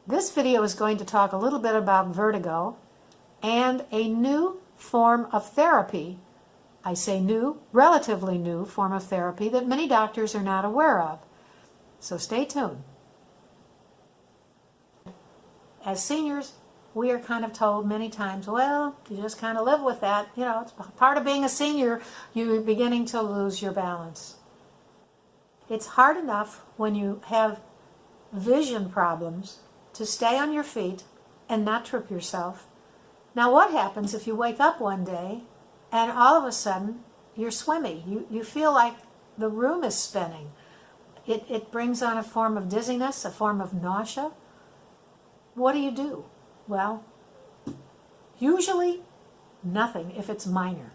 This video is going to talk a little bit about vertigo and a new form of therapy. I say new, relatively new form of therapy that many doctors are not aware of. So stay tuned. As seniors, we are kind of told many times, well, you just kind of live with that. You know, it's part of being a senior. You're beginning to lose your balance. It's hard enough when you have vision problems to stay on your feet and not trip yourself. Now what happens if you wake up one day and all of a sudden you're swimmy? You feel like the room is spinning. It brings on a form of dizziness, a form of nausea. What do? Well, usually nothing if it's minor.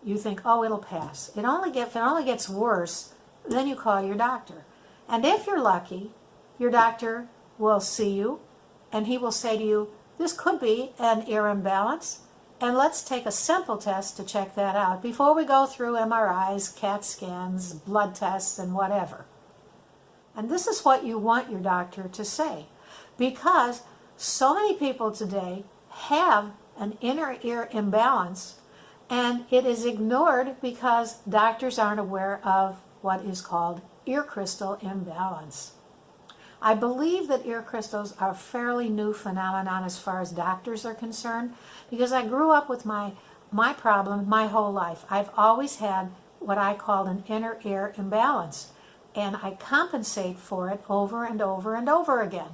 You think, oh, it'll pass. If it only gets worse, then you call your doctor. And if you're lucky, your doctor will see you and he will say to you, this could be an ear imbalance, and let's take a simple test to check that out before we go through MRIs, CAT scans, blood tests, and whatever. And this is what you want your doctor to say, because so many people today have an inner ear imbalance, and it is ignored because doctors aren't aware of what is called ear crystal imbalance. I believe that ear crystals are a fairly new phenomenon as far as doctors are concerned, because I grew up with my problem my whole life. I've always had what I call an inner ear imbalance, and I compensate for it over and over and over again.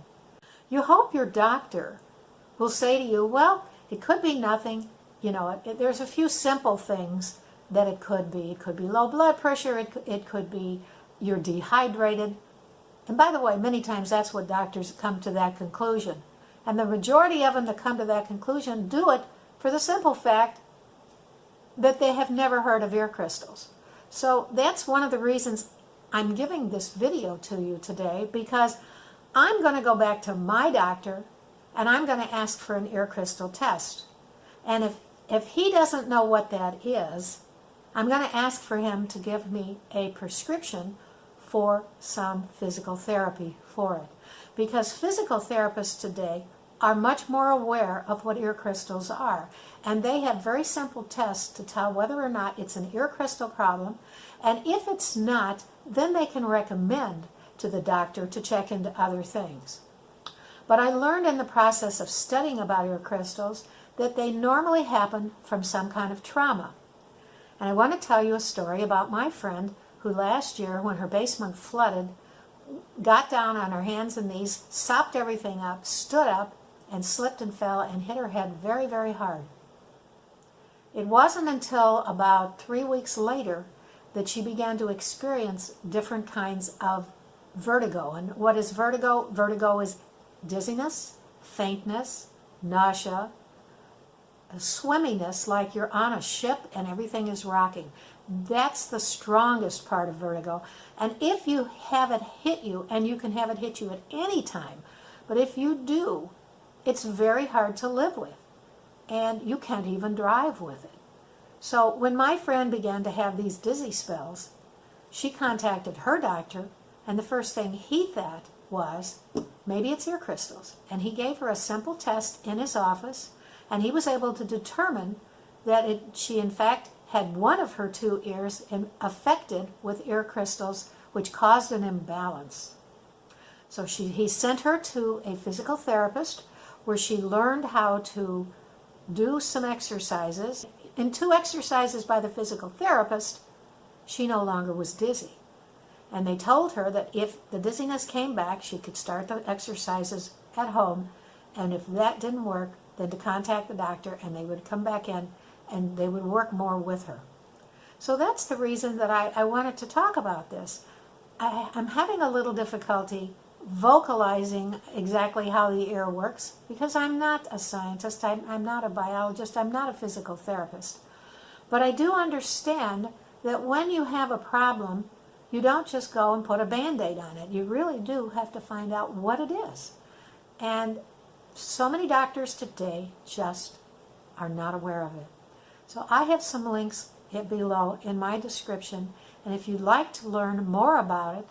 You hope your doctor will say to you, well, it could be nothing. You know, there's a few simple things that it could be. It could be low blood pressure. It could be you're dehydrated. And by the way, many times that's what doctors come to that conclusion. And the majority of them that come to that conclusion do it for the simple fact that they have never heard of ear crystals. So that's one of the reasons I'm giving this video to you today, because I'm going to go back to my doctor and I'm going to ask for an ear crystal test. And if he doesn't know what that is, I'm going to ask for him to give me a prescription for some physical therapy for it. Because physical therapists today are much more aware of what ear crystals are. And they have very simple tests to tell whether or not it's an ear crystal problem. And if it's not, then they can recommend to the doctor to check into other things. But I learned in the process of studying about ear crystals that they normally happen from some kind of trauma. And I want to tell you a story about my friend who last year, when her basement flooded, got down on her hands and knees, sopped everything up, stood up, and slipped and fell and hit her head very, very hard. It wasn't until about 3 weeks later that she began to experience different kinds of vertigo. And what is vertigo? Vertigo is dizziness, faintness, nausea, a swimminess like you're on a ship and everything is rocking. That's the strongest part of vertigo. And if you have it hit you, and you can have it hit you at any time, but if you do, it's very hard to live with. And you can't even drive with it. So when my friend began to have these dizzy spells, she contacted her doctor, and the first thing he thought was, maybe it's ear crystals. And he gave her a simple test in his office, and he was able to determine that she in fact had one of her two ears affected with ear crystals, which caused an imbalance. So he sent her to a physical therapist where she learned how to do some exercises. In 2 exercises by the physical therapist, she no longer was dizzy. And they told her that if the dizziness came back, she could start the exercises at home, and if that didn't work, then to contact the doctor and they would come back in and they would work more with her. So that's the reason that I wanted to talk about this. I'm having a little difficulty vocalizing exactly how the ear works because I'm not a scientist, I'm not a biologist, I'm not a physical therapist. But I do understand that when you have a problem, you don't just go and put a Band-Aid on it. You really do have to find out what it is. And so many doctors today just are not aware of it. So I have some links below in my description, and if you'd like to learn more about it,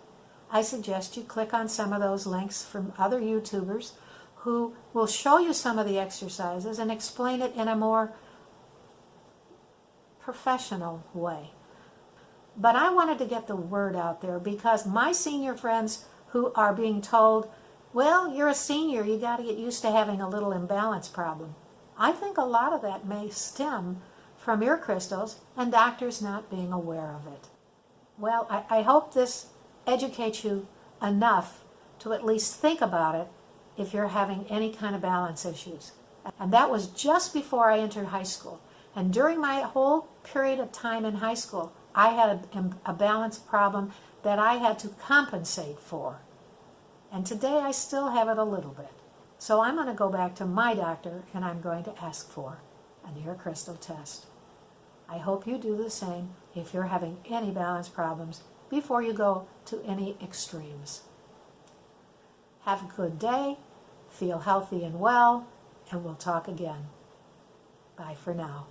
I suggest you click on some of those links from other YouTubers who will show you some of the exercises and explain it in a more professional way. But I wanted to get the word out there because my senior friends who are being told, well, you're a senior, you got to get used to having a little imbalance problem. I think a lot of that may stem from ear crystals and doctors not being aware of it. Well, I hope this educates you enough to at least think about it if you're having any kind of balance issues. And that was just before I entered high school. And during my whole period of time in high school, I had a balance problem that I had to compensate for. And today I still have it a little bit. So I'm going to go back to my doctor and I'm going to ask for an ear crystal test. I hope you do the same if you're having any balance problems before you go to any extremes. Have a good day, feel healthy and well, and we'll talk again. Bye for now.